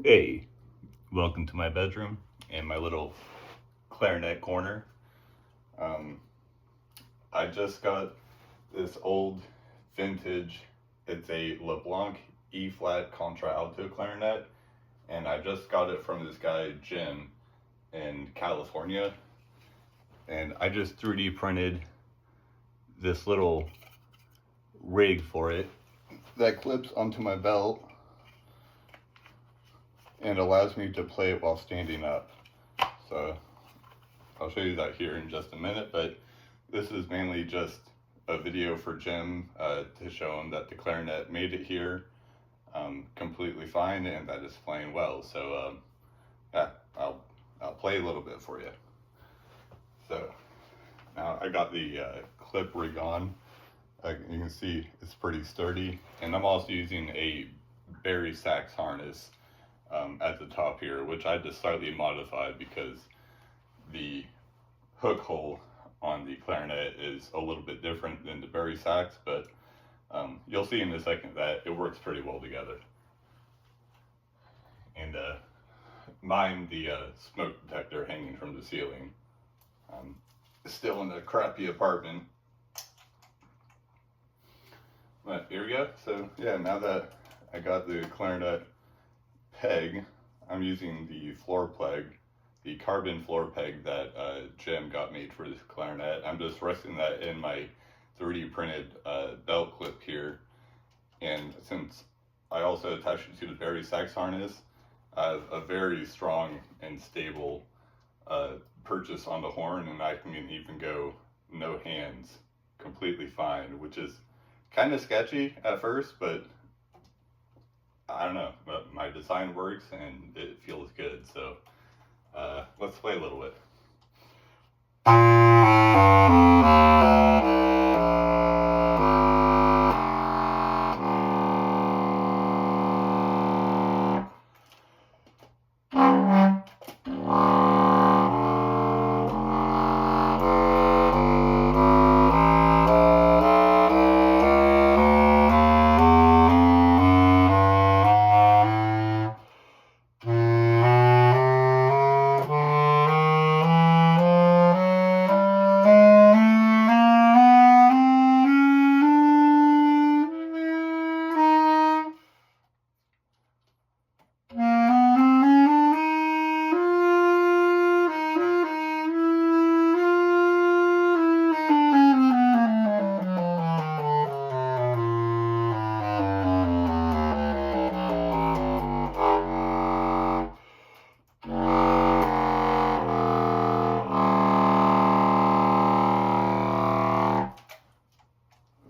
Hey, welcome to my bedroom and my little clarinet corner. Um, I just got this old vintage, it's a Leblanc E-flat Contra-Alto Clarinet, and I just got it from this guy, Jim, in California. And I just 3D printed this little rig for it that clips onto my belt and allows me to play it while standing up. So I'll show you that here in just a minute, but this is mainly just a video for Jim to show him that the clarinet made it here completely fine and that it's playing well. So yeah, I'll play a little bit for you. So now I got the clip rig on. You can see it's pretty sturdy, and I'm also using a Barry sax harness at the top here, which I just slightly modified because the hook hole on the clarinet is a little bit different than the Barry sax, but you'll see in a second that it works pretty well together. And mind the smoke detector hanging from the ceiling. Still in a crappy apartment. But here we go. So yeah, now that I got the clarinet peg, I'm using the floor peg, the carbon floor peg that Jim got made for this clarinet. I'm just resting that in my 3D printed belt clip here. And since I also attached it to the Barry sax harness, I have a very strong and stable purchase on the horn, and I can even go no hands completely fine, which is kind of sketchy at first, but I don't know, but my design works and it feels good. So let's play a little bit.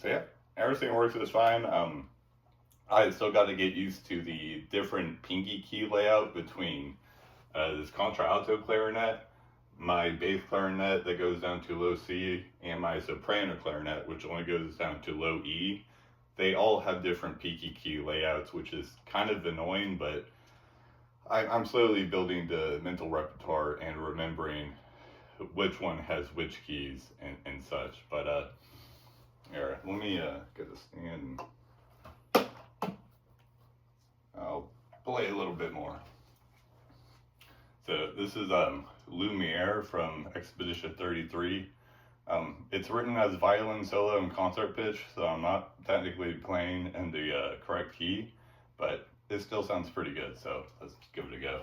So yeah, everything works just fine. I still got to get used to the different pinky key layout between this Contra-Alto clarinet, my bass clarinet that goes down to low C, and my soprano clarinet, which only goes down to low E. They all have different pinky key layouts, which is kind of annoying, but I'm slowly building the mental repertoire and remembering which one has which keys and such. But here, let me get this stand. I'll play a little bit more. So this is Lumiere from Expedition 33. It's written as violin solo and concert pitch, so I'm not technically playing in the correct key, but it still sounds pretty good, so let's give it a go.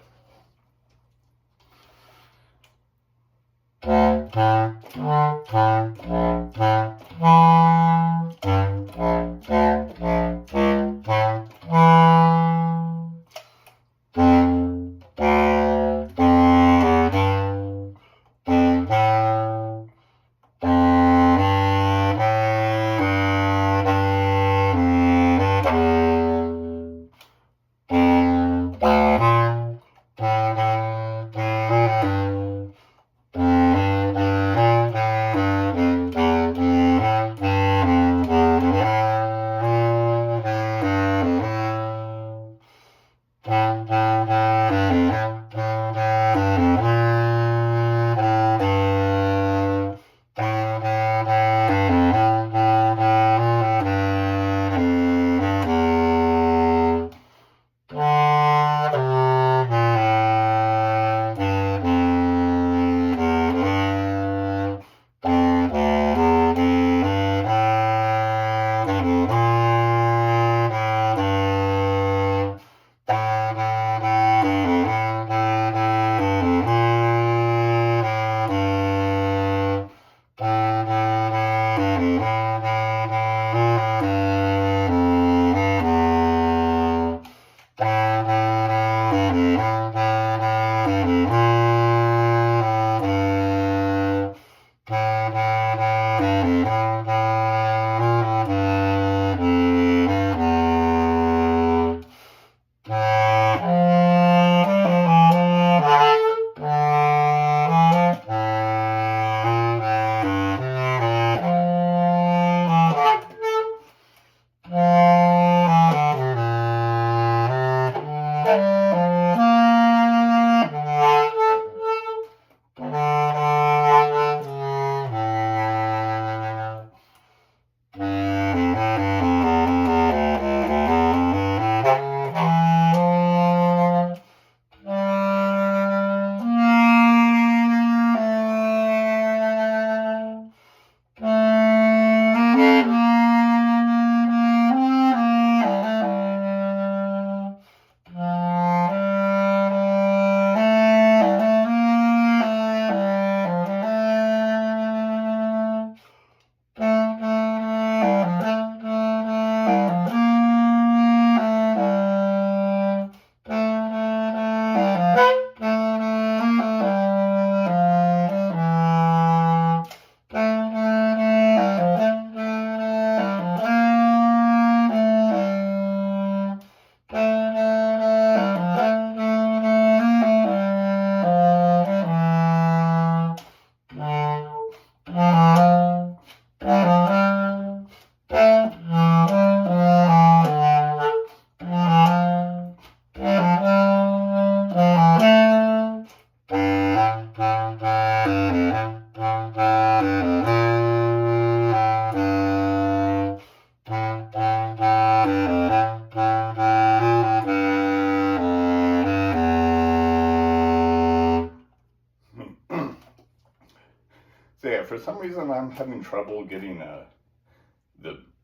for some reason I'm having trouble getting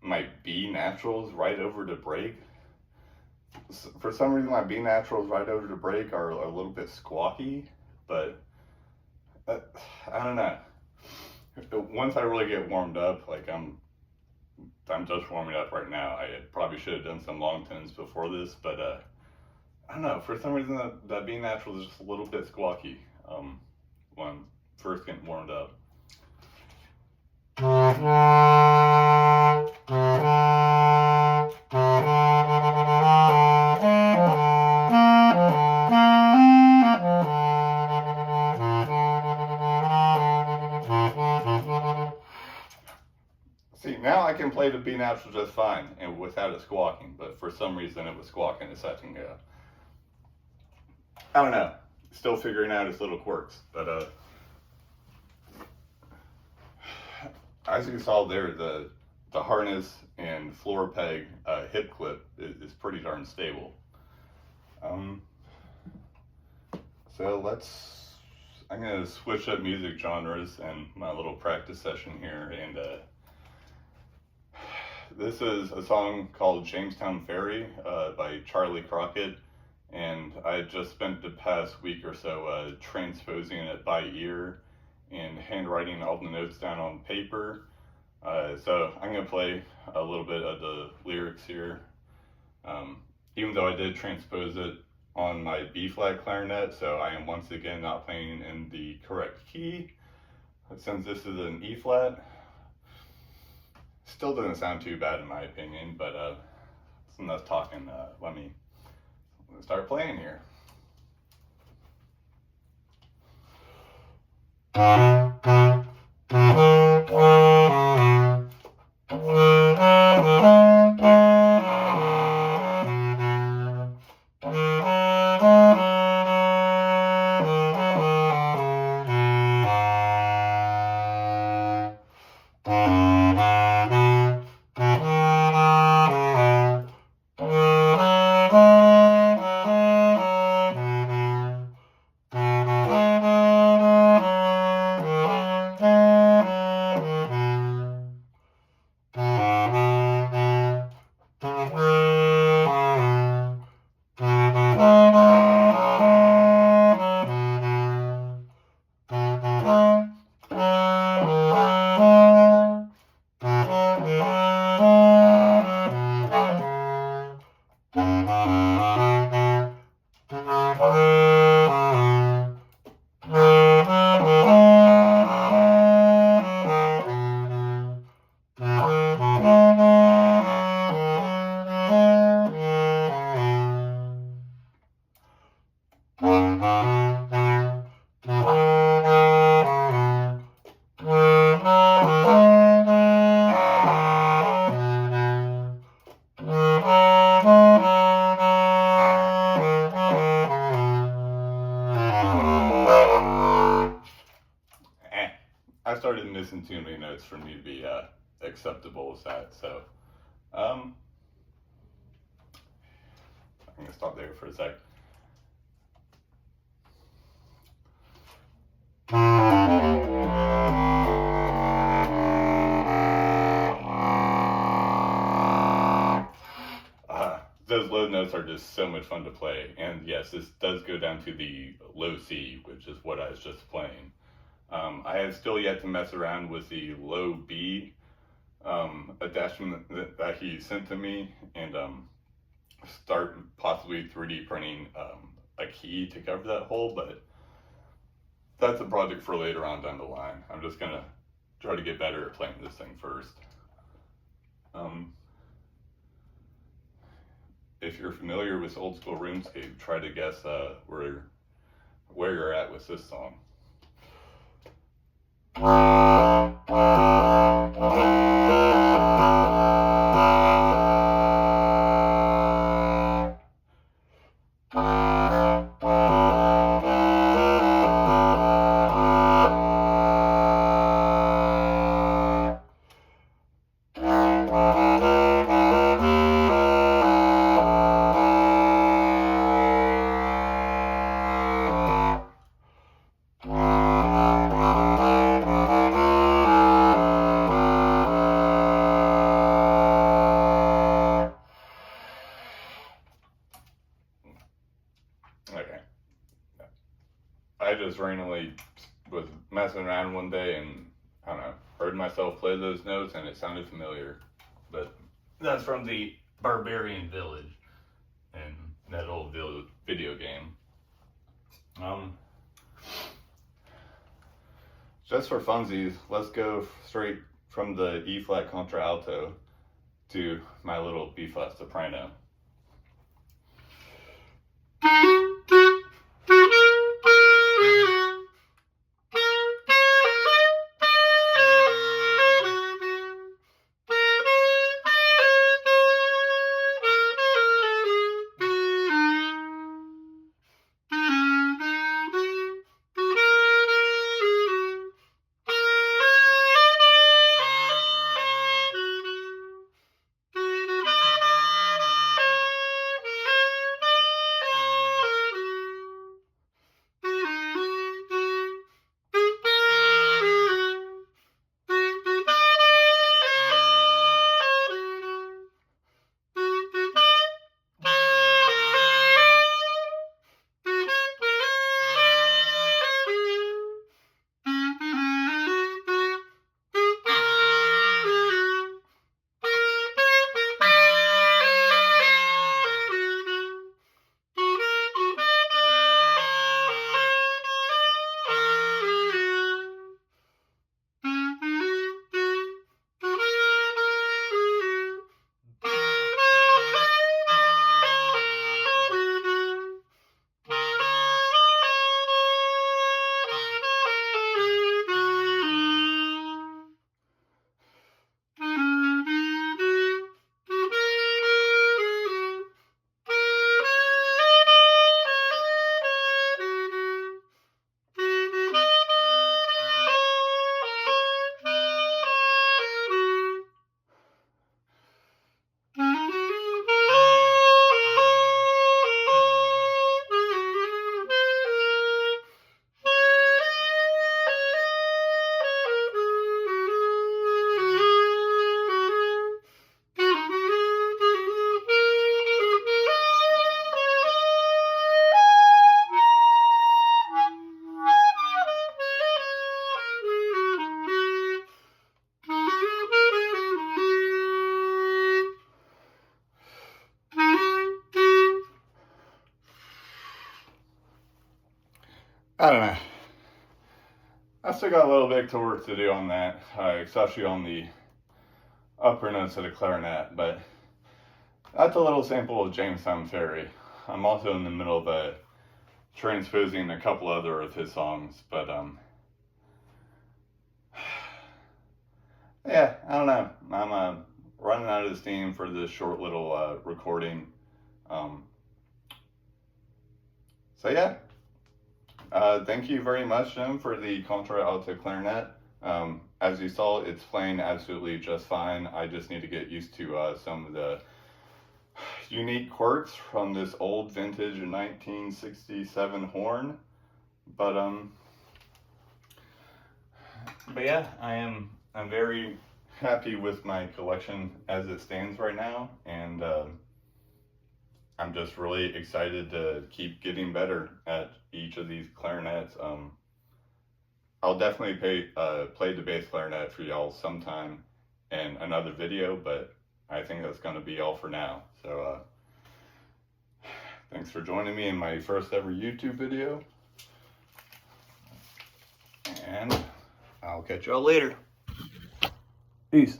my B naturals right over to break. For some reason my B naturals right over to break are a little bit squawky, but I don't know. Once I really get warmed up, like I'm just warming up right now. I probably should have done some long tones before this, but I don't know. For some reason that B natural is just a little bit squawky when I'm first getting warmed up. See, now I can play the B natural just fine and without it squawking, but for some reason it was squawking a second ago. I don't know. Still figuring out its little quirks, but as you saw there, the harness and floor peg hip clip is pretty darn stable. So I'm gonna switch up music genres and my little practice session here, and this is a song called Jamestown Ferry by Charley Crockett, and I just spent the past week or so transposing it by ear and handwriting all the notes down on paper. So I'm going to play a little bit of the lyrics here. Even though I did transpose it on my B-flat clarinet, so I am once again not playing in the correct key. Since this is an E-flat, still doesn't sound too bad in my opinion, but it's enough talking. Let me start playing here. I started missing too many notes for me to be acceptable as that, so I'm gonna stop there for a sec. Those low notes are just so much fun to play, and yes, this does go down to the low C, which is what I was just playing. I have still yet to mess around with the low B attachment that he sent to me, and start possibly 3D printing a key to cover that hole, but that's a project for later on down the line. I'm just gonna try to get better at playing this thing first. If you're familiar with old school RuneScape, try to guess where you're at with this song. I just randomly was messing around one day and, I don't know, heard myself play those notes and it sounded familiar. But that's from the Barbarian Village and that old video game. Just for funsies, let's go straight from the E flat contralto to my little B flat soprano. I don't know. I still got a little bit of work to do on that, especially on the upper notes of the clarinet, but that's a little sample of Jamestown Ferry. I'm also in the middle of transposing a couple other of his songs, but yeah, I don't know. I'm running out of steam for this short little recording. So yeah. Thank you very much, Jim, for the Contra-Alto Clarinet. As you saw, it's playing absolutely just fine. I just need to get used to some of the unique quirks from this old vintage 1967 horn. But yeah, I'm very happy with my collection as it stands right now, and I'm just really excited to keep getting better at each of these clarinets. I'll definitely play the bass clarinet for y'all sometime in another video, but I think that's going to be all for now. So thanks for joining me in my first ever YouTube video, and I'll catch y'all later. Peace.